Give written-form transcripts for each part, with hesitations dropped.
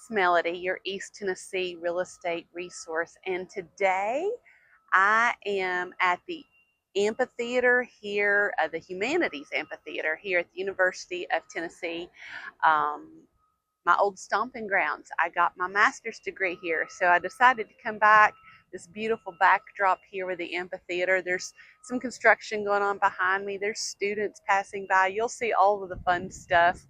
It's Melody, your East Tennessee real estate resource, and today I am at the amphitheater here, the Humanities Amphitheater here at the University of Tennessee, um, my old stomping grounds. I got my master's degree here, so I decided to come back. This beautiful backdrop here with the amphitheater. There's some construction going on behind me. There's students passing by. You'll see all of the fun stuff.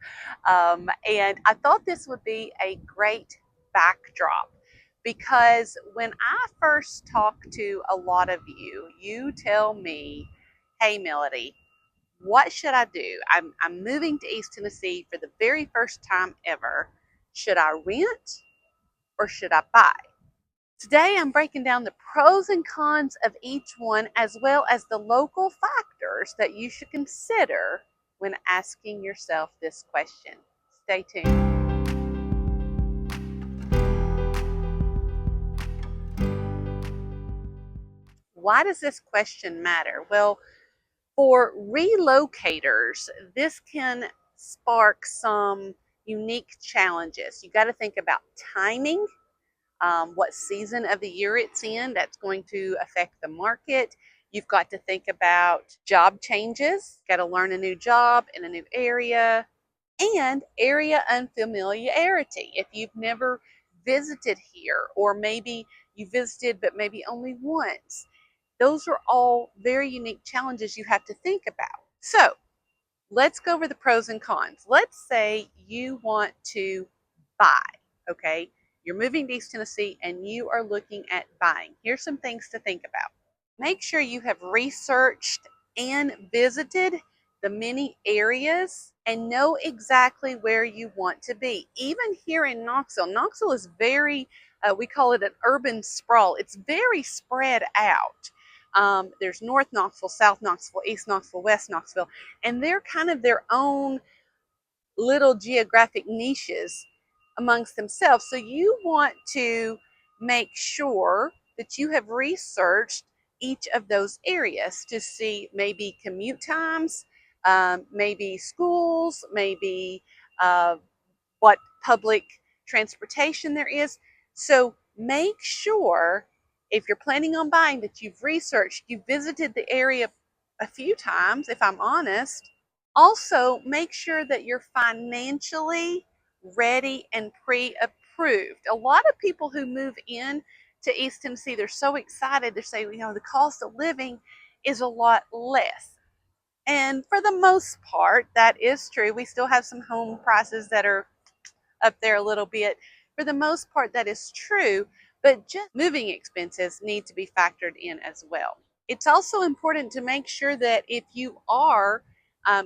And I thought this would be a great backdrop because when I first talk to a lot of you, you tell me, hey, Melody, what should I do? I'm moving to East Tennessee for the very first time ever. Should I rent or should I buy? Today I'm breaking down the pros and cons of each one, as well as the local factors that you should consider when asking yourself this question. Stay tuned. Why does this question matter? Well, for relocators, this can spark some unique challenges. You got to think about timing, what season of the year it's in. That's going to affect the market. You've got to think about job changes, got to learn a new job in a new area, and area unfamiliarity. If you've never visited here, or maybe you visited but maybe only once, those are all very unique challenges you have to think about. So let's go over the pros and cons. Let's say you want to buy, okay? You're moving to East Tennessee and you are looking at buying. Here's some things to think about. Make sure you have researched and visited the many areas and know exactly where you want to be. Even here in Knoxville is very, we call it an urban sprawl. It's very spread out. There's North Knoxville, South Knoxville, East Knoxville, West Knoxville, and they're kind of their own little geographic niches amongst themselves. So you want to make sure that you have researched each of those areas to see maybe commute times, maybe schools, maybe what public transportation there is. So make sure, if you're planning on buying, that you've researched, you've visited the area a few times, if I'm honest. Also, make sure that you're financially ready and pre-approved. A lot of people who move in to East Tennessee, they're so excited. They're saying, the cost of living is a lot less. And for the most part, that is true. We still have some home prices that are up there a little bit. For the most part, that is true, but just moving expenses need to be factored in as well. It's also important to make sure that if you are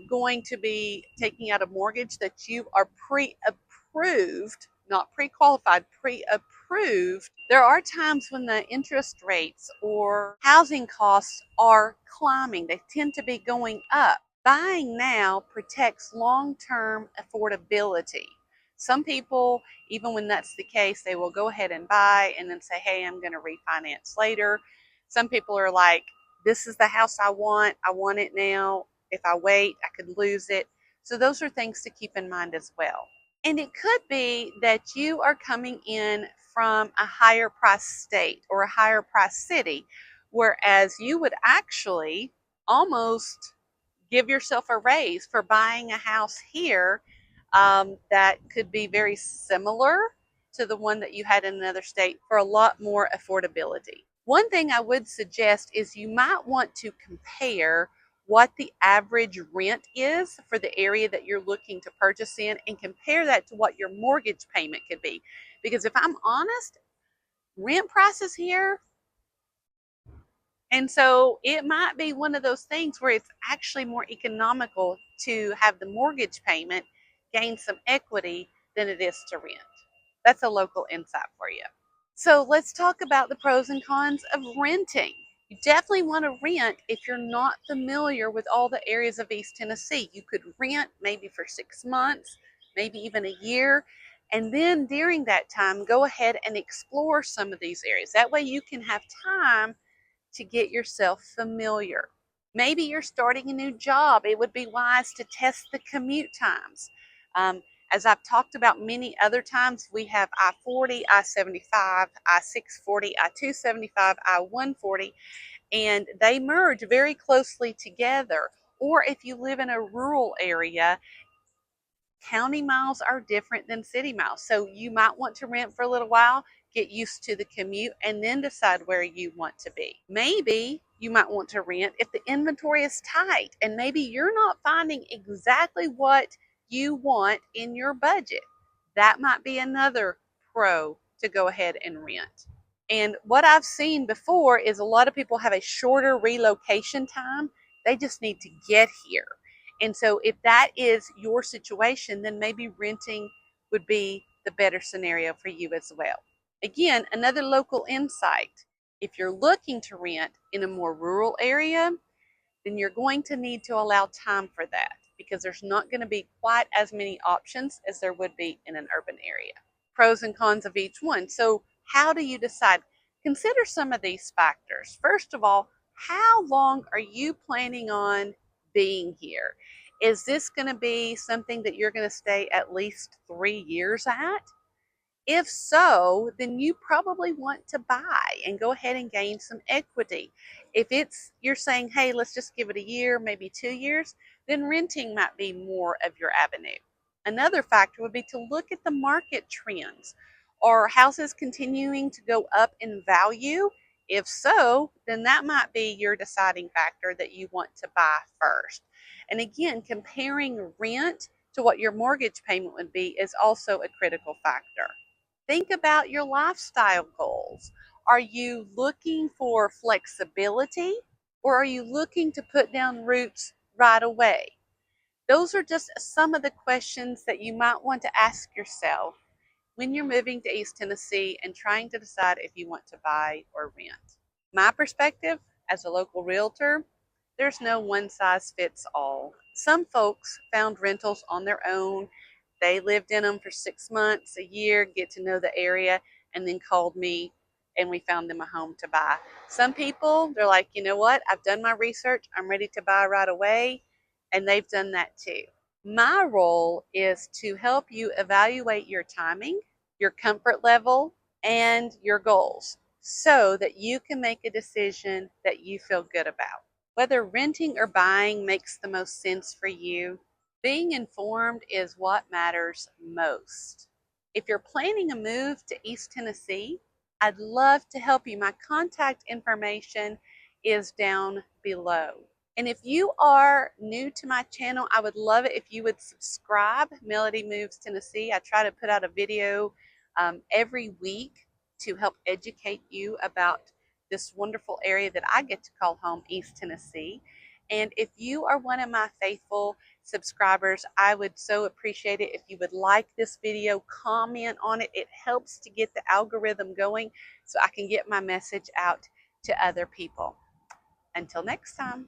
going to be taking out a mortgage, that you are pre-approved, not pre-qualified, pre-approved. There are times when the interest rates or housing costs are climbing. They tend to be going up. Buying now protects long-term affordability. Some people, even when that's the case, they will go ahead and buy and then say, hey, I'm going to refinance later. Some people are like, this is the house I want it now. If I wait, I could lose it. So those are things to keep in mind as well. And it could be that you are coming in from a higher price state or a higher price city, whereas you would actually almost give yourself a raise for buying a house here that could be very similar to the one that you had in another state for a lot more affordability. One thing I would suggest is you might want to compare what the average rent is for the area that you're looking to purchase in and compare that to what your mortgage payment could be. Because if I'm honest, rent prices here, and so it might be one of those things where it's actually more economical to have the mortgage payment gain some equity than it is to rent. That's a local insight for you. So let's talk about the pros and cons of renting. You definitely want to rent if you're not familiar with all the areas of East Tennessee. You could rent maybe for 6 months, maybe even a year, and then during that time, go ahead and explore some of these areas. That way you can have time to get yourself familiar. Maybe you're starting a new job. It would be wise to test the commute times. As I've talked about many other times, we have I-40, I-75, I-640, I-275, I-140, and they merge very closely together. Or if you live in a rural area, county miles are different than city miles. So you might want to rent for a little while, get used to the commute, and then decide where you want to be. Maybe you might want to rent if the inventory is tight and maybe you're not finding exactly what you want in your budget. That might be another pro to go ahead and rent. And what I've seen before is a lot of people have a shorter relocation time. They just need to get here. And so if that is your situation, then maybe renting would be the better scenario for you as well. Again, another local insight. If you're looking to rent in a more rural area, then you're going to need to allow time for that because there's not going to be quite as many options as there would be in an urban area. Pros and cons of each one. So how do you decide? Consider some of these factors. First of all, how long are you planning on being here? Is this going to be something that you're going to stay at least 3 years at? If so, then you probably want to buy and go ahead and gain some equity. If you're saying, hey, let's just give it a year, maybe 2 years, then renting might be more of your avenue. Another factor would be to look at the market trends. Are houses continuing to go up in value? If so, then that might be your deciding factor that you want to buy first. And again, comparing rent to what your mortgage payment would be is also a critical factor. Think about your lifestyle goals. Are you looking for flexibility or are you looking to put down roots right away? Those are just some of the questions that you might want to ask yourself when you're moving to East Tennessee and trying to decide if you want to buy or rent. My perspective as a local realtor, there's no one size fits all. Some folks found rentals on their own. They lived in them for 6 months, a year, get to know the area, and then called me and we found them a home to buy. Some people, they're like, you know what? I've done my research. I'm ready to buy right away. And they've done that too. My role is to help you evaluate your timing, your comfort level, and your goals so that you can make a decision that you feel good about. Whether renting or buying makes the most sense for you, being informed is what matters most. If you're planning a move to East Tennessee, I'd love to help you. My contact information is down below. And if you are new to my channel, I would love it if you would subscribe. Melody Moves Tennessee. I try to put out a video every week to help educate you about this wonderful area that I get to call home, East Tennessee. And if you are one of my faithful subscribers, I would so appreciate it if you would like this video, comment on it. It helps to get the algorithm going so I can get my message out to other people. Until next time.